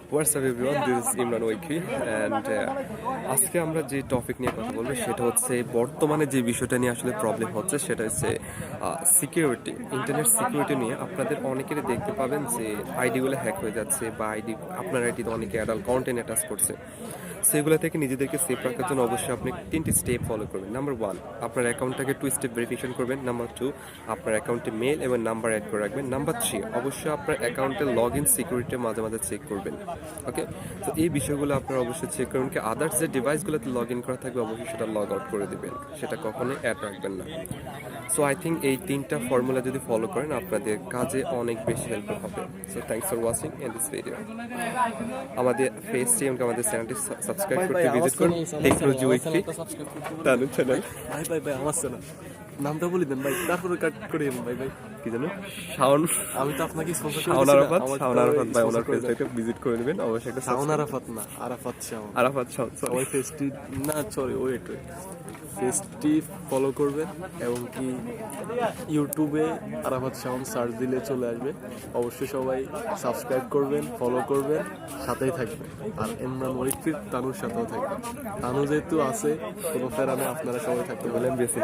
What's up everyone, this is Imran ওয়াইকি and আজকে আমরা যে টপিক নিয়ে কথা বলবো সেটা হচ্ছে বর্তমানে যে বিষয়টা নিয়ে আসলে প্রবলেম হচ্ছে সেটা হচ্ছে সিকিউরিটি, ইন্টারনেট সিকিউরিটি নিয়ে। আপনাদের অনেকেরই দেখতে পাবেন যে আইডিগুলো হ্যাক হয়ে যাচ্ছে বা আপনার আইডিতে অনেকে অ্যাডাল্ট কন্টেন্ট অ্যাটাচ করছে। সেগুলো থেকে নিজেদেরকে সেফ রাখার জন্য অবশ্যই আপনি 3টি স্টেপ ফলো করবেন। নাম্বার 1, আপনার অ্যাকাউন্টটাকে 2 স্টেপ ভেরিফিকেশন করবেন। নাম্বার 2, আপনার অ্যাকাউন্টে মেল এবং নাম্বার অ্যাড করে রাখবেন। নাম্বার 3, অবশ্যই আপনার অ্যাকাউন্টের লগ ইন সিকিউরিটি মাঝে মাঝে চেক করবেন। ওকে, তো এই বিষয়গুলো আপনারা অবশ্যই চেক করুন কি আদার্স যে ডিভাইসগুলোতে লগ ইন করা থাকবে অবশ্যই সেটা লগ আউট করে দেবেন, সেটা কখনোই অ্যাড রাখবেন না। সো আই থিঙ্ক এই 3টা ফর্মুলা যদি ফলো করেন আপনাদের কাজে অনেক বেশি হেল্পফুল হবে। So thanks for watching in this video. আমাদের পেজটি এবং আমাদের চ্যানেলটি সাবস্ক্রাইব করতে ভিজিট করুন techwkfe তানু চ্যানেল। ভাই আমার না নামটা বলে দেন ভাই, তারপরে কাট করে দেন ভাই। কি জানো শাওন, আমি তো আপনাকে শাওন আরাফাত ভাই, ওনার পেজটাকে ভিজিট করে নেবেন অবশ্যই। একটা শাওন আরাফাত না, আরাফাত শাওন, আরাফাত শাওন, সবাই ফেসটি না সরি ওয়েট ফেসটি ফলো করবেন এবং কি ইউটিউবে আরাফাত শাওন সার্চ দিলে চলে আসবে। অবশ্যই সবাই সাবস্ক্রাইব করবেন, ফলো করবেন, সাথেই থাকবেন। আর ইমরান ওয়াইফির তানুর সাথেও থাকবেন। তানু যেহেতু আছে কোনো ফেরানে আপনারা সবাই থাকতে বলেন বেশি।